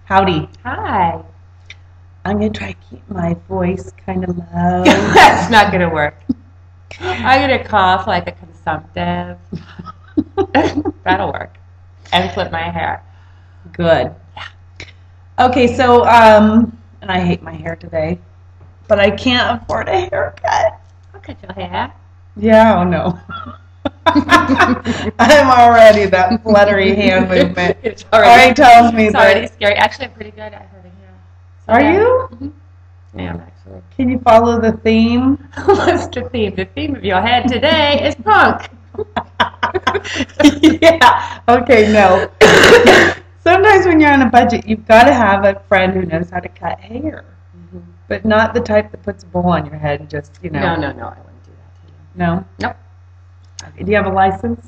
Howdy. Hi. I'm going to try to keep my voice kind of low. That's not going to work. I'm going to cough like a consumptive. That'll work. And flip my hair. Good. Okay, so, and I hate my hair today, but I can't afford a haircut. I'll cut your hair. Yeah, oh no. I'm already that fluttery hand movement. It's already tells me it's that. already scary. Actually, I'm pretty good at hurting hair. So, Are yeah. you? Mm-hmm. I am, actually. Can you follow the theme? What's the theme? The theme of your head today is punk. Yeah. Okay, no. Sometimes when you're on a budget, you've got to have a friend who knows how to cut hair. Mm-hmm. But not the type that puts a bowl on your head and just, you know. No, I wouldn't do that to you. No? Nope. Okay. Do you have a license?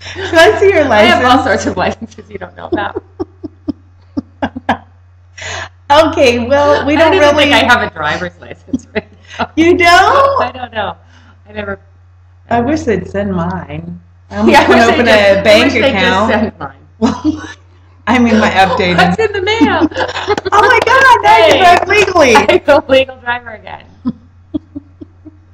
Should I see your license? I have all sorts of licenses you don't know about. Okay, well, we don't I really. think I have a driver's license right now. You don't? I don't know. I never. I wish they'd send mine. I almost Yeah, I can wish open they a bank just account. send mine. I mean, my updated. What's in the mail? Oh my God! Now you drive legally. I'm a legal driver again.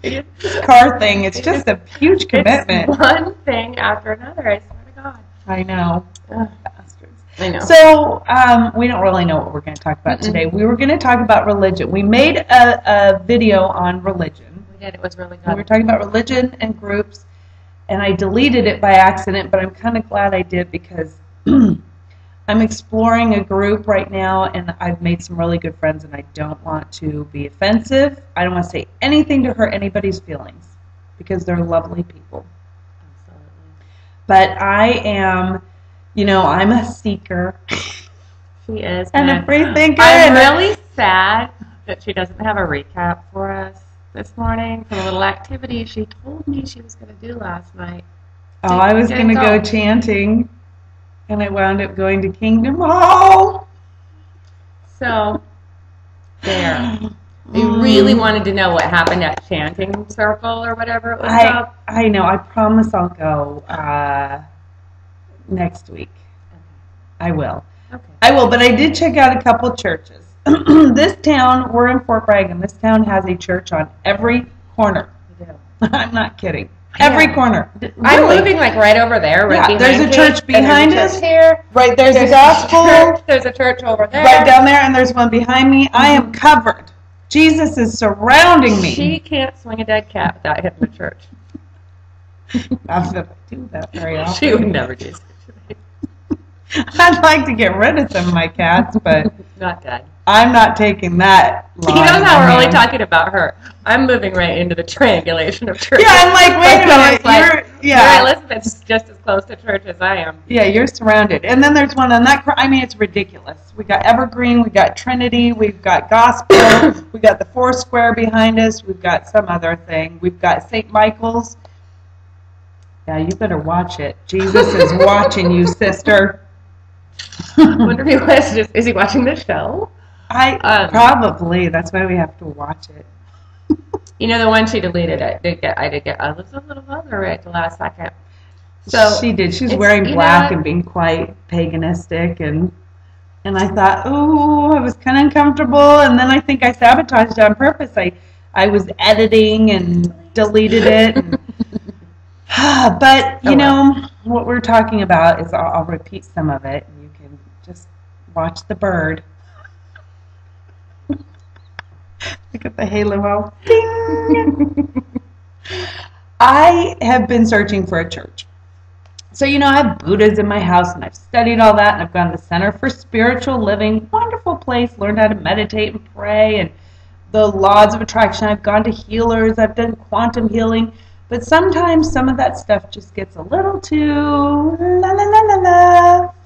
This car thing, it's just a huge commitment. It's one thing after another. I swear to God. I know. Ugh. Bastards. I know. So, we don't really know what we're going to talk about today. We were going to talk about religion. We made a video on religion. We did. It was really We good. were talking about religion and groups, and I deleted it by accident, but I'm kind of glad I did because I'm exploring a group right now, and I've made some really good friends, and I don't want to be offensive. I don't want to say anything to hurt anybody's feelings because they're lovely people. Absolutely. But I am, I'm a seeker. She is. And a free thinker. I'm really sad that she doesn't have a recap for us this morning for the little activity she told me she was going to do last night. Oh, I was going to go chanting, and I wound up going to Kingdom Hall. So, there. You really wanted to know what happened at Chanting Circle or whatever it was called? I know. I promise I'll go next week. Okay. I will. Okay. I will, but I did check out a couple churches. This town, we're in Fort Bragg, and this town has a church on every corner. We do. I'm not kidding. Every corner. I'm Really. moving like right over there. Right Yeah, there's a behind church me, and behind there's a us. church here. Right, there's a There's gospel There's a church over there. right down there, and there's one behind me. I am covered. Jesus is surrounding me. She can't swing a dead cat without hitting the church. Not that I do that very often. She would never do such I'd like to get rid of some of my cats, but Not dead. I'm not taking that line. He knows how in we're only hand. talking about her. I'm moving right into the triangulation of churches. Yeah, I'm like, wait a minute. Mary Yeah. Elizabeth's just as close to church as I am. Yeah, you're surrounded. And then there's one on that, it's ridiculous. We got Evergreen, we got Trinity, we've got Gospel, we got the Foursquare behind us, we've got some other thing. We've got St. Michael's. Yeah, you better watch it. Jesus is watching you, sister. I wonder if he was is he watching the show? Probably. That's why we have to watch it. You know, the one she deleted, I did get I was a little vulgar at the last second. So She did. She's it's- wearing you black know- and being quite paganistic, and I thought, ooh, I was kind of uncomfortable, and then I think I sabotaged it on purpose. I was editing and deleted it, and, but you know what we're talking about is I'll repeat some of it, and you can just watch the bird. Look at the halo out. Ding! I have been searching for a church. So, I have Buddhas in my house, and I've studied all that, and I've gone to the Center for Spiritual Living, wonderful place, learned how to meditate and pray, and the laws of attraction. I've gone to healers, I've done quantum healing, but sometimes some of that stuff just gets a little too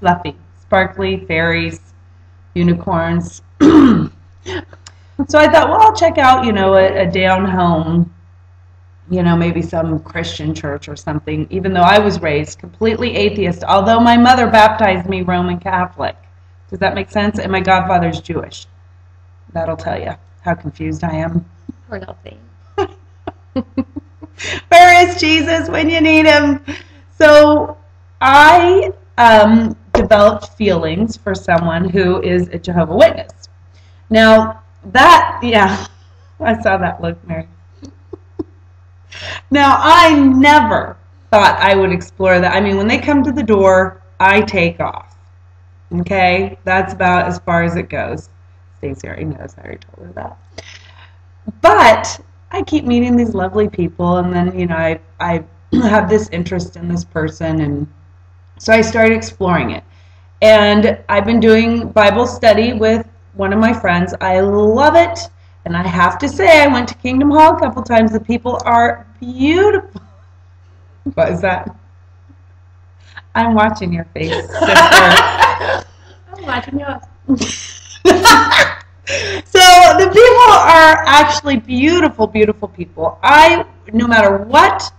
fluffy, sparkly, fairies, unicorns. So I thought, well, I'll check out, a down home, maybe some Christian church or something, even though I was raised completely atheist, although my mother baptized me Roman Catholic. Does that make sense? And my godfather's Jewish. That'll tell you how confused I am. Poor little thing. Where is Jesus when you need him? So I developed feelings for someone who is a Jehovah's Witness. Now, I saw that look, Mary. Now, I never thought I would explore that. I mean, when they come to the door, I take off. Okay? That's about as far as it goes. Stacey already knows. I already told her that. But I keep meeting these lovely people, and then, you know, I have this interest in this person, and so I started exploring it. And I've been doing Bible study with one of my friends. I love it. And I have to say, I went to Kingdom Hall a couple times. The people are beautiful. What is that? I'm watching your face, sister. I'm watching yours. So the people are actually beautiful, beautiful people. No matter what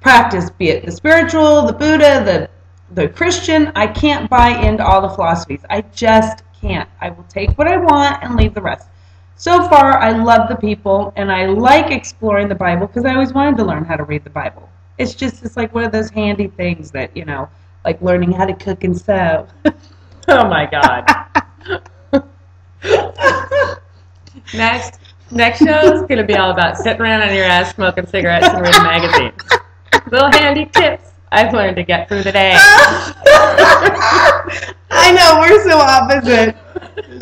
practice, be it the spiritual, the Buddha, the Christian, I can't buy into all the philosophies. I just can't. I will take what I want and leave the rest. So far, I love the people, and I like exploring the Bible because I always wanted to learn how to read the Bible. It's like one of those handy things that, you know, like learning how to cook and sew. Oh my God. Next show is going to be all about sitting around on your ass, smoking cigarettes, and reading magazines. Little handy tips I've learned to get through the day. I know, we're so opposite.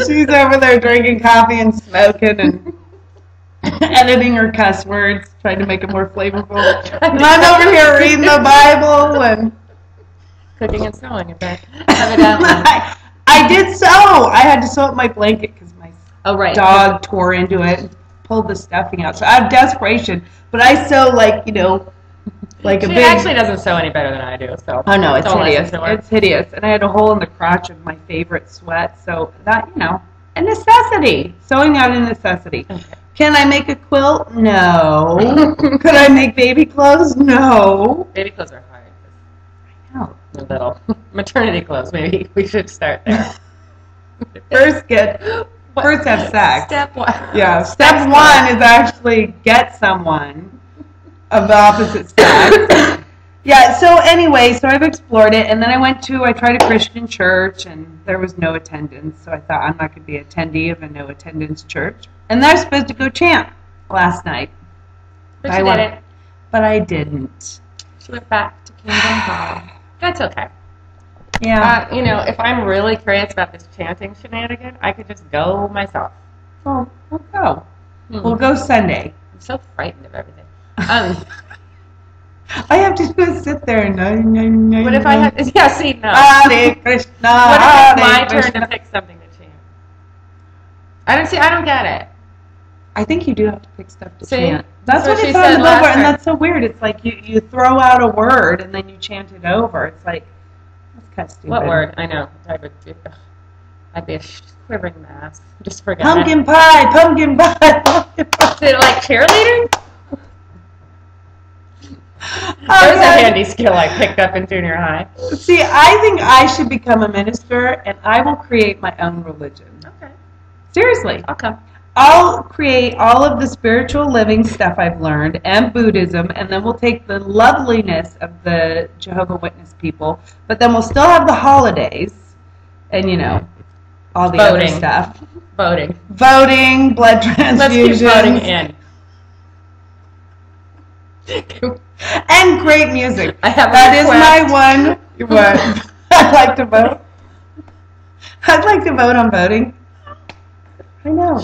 She's over there drinking coffee and smoking and editing her cuss words, trying to make it more flavorful. And I'm over here reading the Bible and cooking and sewing, in fact. Evidently. I did sew. I had to sew up my blanket because my dog tore into it and pulled the stuffing out. So out of desperation, but I sew like, you know, like a big... She actually doesn't sew any better than I do, so... Oh, no, it's hideous. It's hideous. And I had a hole in the crotch of my favorite sweat, so that, you know, a necessity. Sewing out a necessity. Okay. Can I make a quilt? No. Could I make baby clothes? No. Baby clothes are hard. I know. A little. Maternity clothes, maybe. We should start there. First have sex. Step one. Yeah, step one is actually get someone of the opposite sex. Yeah, so anyway, so I've explored it, and then I tried a Christian church, and there was no attendance, so I thought I'm not going to be an attendee of a no attendance church. And then I was supposed to go chant last night. But you didn't. But I didn't. She went back to Kingdom Hall. That's okay. Yeah. You know, if I'm really curious about this chanting shenanigan, I could just go myself. Well, we'll go. We'll go Sunday. I'm so frightened of everything. I have to just sit there and what if I have? Yeah, see, no. Hare Krishna. What if it's my turn to pick something to chant? I don't get it. I think you do have to pick stuff to see? Chant. That's what she it's on said the last billboard, and time. that's so weird. It's like you throw out a word and then you chant it over. It's like that's kind of stupid. What word? I know. I'd be a quivering mass. Just forget pumpkin it. Pie, pumpkin pie, pumpkin pie. Is it like cheerleading? There's a handy skill I picked up in junior high. See, I think I should become a minister, and I will create my own religion. Okay. Seriously. I'll come. I'll create all of the spiritual living stuff I've learned and Buddhism, and then we'll take the loveliness of the Jehovah's Witness people, but then we'll still have the holidays and, you know, all the other stuff. Voting, blood transfusions. Let's keep voting in. And great music. That is my one. What? I'd like to vote. I'd like to vote on voting. I know.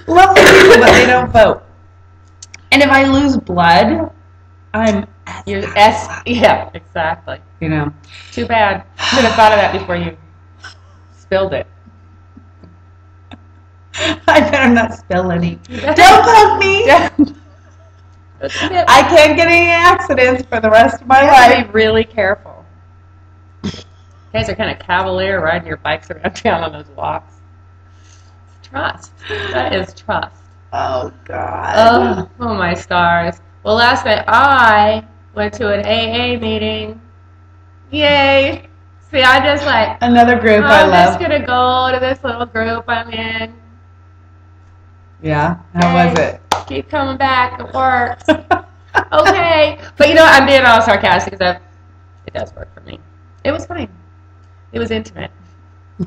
Lovely people, but they don't vote. And if I lose blood, You're S. Yeah, exactly. You know. Too bad. Should have thought of that before you spilled it. I better not spill any. Don't poke me. I can't get any accidents for the rest of my life. Be really careful. You guys are kind of cavalier riding your bikes around town on those walks. It's trust. That is trust. Oh, God. Oh, my stars. Well, last night I went to an AA meeting. Yay. See, I just like... Another group I love. I'm just going to go to this little group I'm in. Yeah? How was it? Keep coming back. It works. Okay. But you know what? I'm being all sarcastic because it does work for me. It was fine. It was intimate.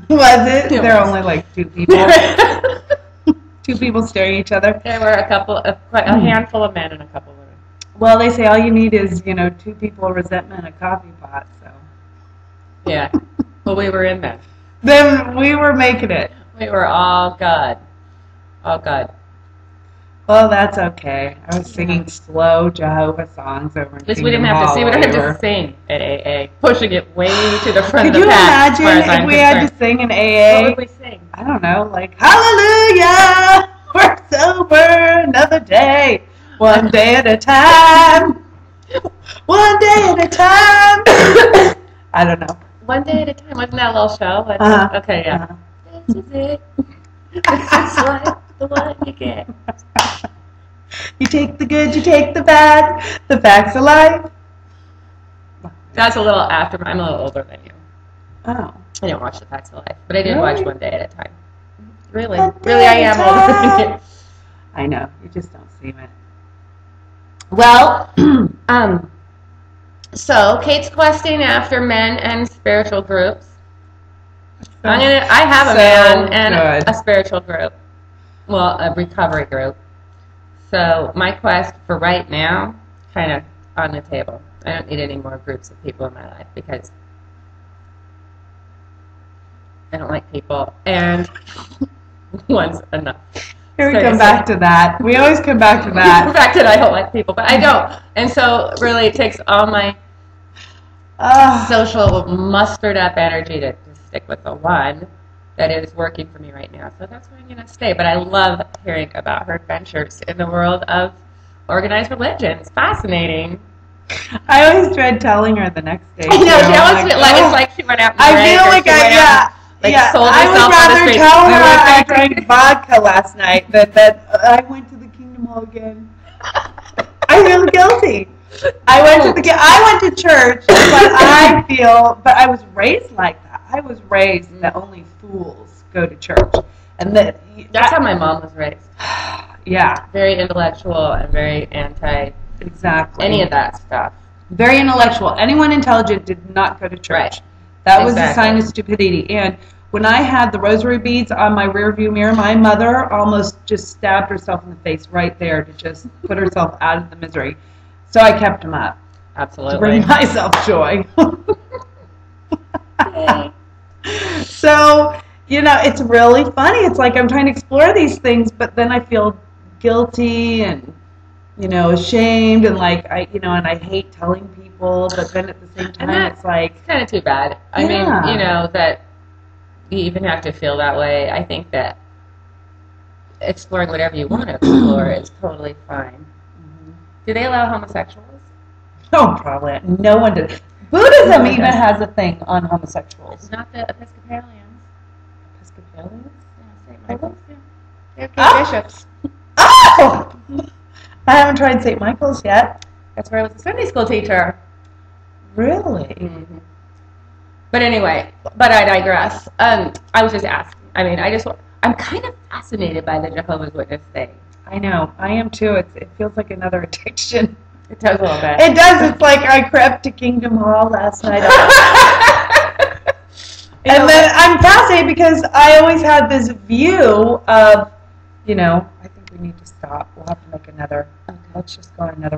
Was it? It There are was. only like two people. Two people staring at each other. There were quite a handful of men and a couple of women. Well, they say all you need is, two people resentment and a coffee pot. So Yeah. Well, we were in that. then we were making it. We were all good. All good. Well, that's okay. I was singing slow Jehovah songs over in At least we didn't Kingdom have to Hall see. We while don't have were- to sing at AA. Pushing it way to the front Could of you the pack. as far as imagine if I'm we had concerned. to sing in What AA? would we sing? I don't know, like Hallelujah, we're sober another day, one day at a time, one day at a time. I don't know. One day at a time. Wasn't that a little show? Uh-huh. Okay, yeah. Uh-huh. This is it. This is what the one you get. You take the good, you take the bad, the facts of life. That's a little after. I'm a little older than you. Oh. I didn't watch The Facts of Life, but I did Really? watch One Day at a Time. Really? One Really, day I at am a older time. than you. I know, you just don't seem it. Well, So Kate's questing after men and spiritual groups. I have a So man and good. a spiritual group. Well, a recovery group. So my quest for right now, kind of on the table. I don't need any more groups of people in my life because I don't like people, and one's enough. Here we So come it's back to that. We always come back to The that. fact that I don't like people, but I don't. And so really it takes all my social mustered up energy to stick with the one that is working for me right now. So that's where I'm going to stay. But I love hearing about her adventures in the world of organized religion. It's fascinating. I always dread telling her the next day. I know, too. she I'm always feels like "Oh." it's like she went out and I drank, feel or like she went out and, sold I herself would on the rather street. tell her I would I think- drank vodka last night than that I went to the Kingdom Hall again. I feel guilty. I went to church, but but I was raised like that. I was raised that only fools go to church, and that That's how my mom was raised. yeah, Very intellectual and very anti exactly. any of that stuff. Very intellectual. Anyone intelligent did not go to church. Right. That was a Exactly. sign of stupidity. And when I had the rosary beads on my rearview mirror, my mother almost just stabbed herself in the face right there to just put herself out of the misery. So I kept them up to Absolutely. bring myself joy. Yay. So, it's really funny. It's like I'm trying to explore these things, but then I feel guilty and, ashamed and and I hate telling people, but then at the same time it's like, It's kind of too bad. I mean, that you even have to feel that way. I think that exploring whatever you want to explore is totally fine. Do they allow homosexuals? oh, probably no one did. Buddhism Okay. even has a thing on homosexuals. It's not the Episcopalians. Episcopalians? Yeah, St. Michael's. Yeah. They're Oh! bishops. Oh! I haven't tried St. Michael's yet. That's where I was a Sunday school teacher. Really? Mm-hmm. But anyway, but I digress. I was just asking. I mean, I'm kind of fascinated by the Jehovah's Witness thing. I know. I am too. It feels like another addiction. It does a little bit. It does. It's like I crept to Kingdom Hall last night. And then I'm fascinated because I always had this view of, I think we need to stop. We'll have to make another. Let's just go on another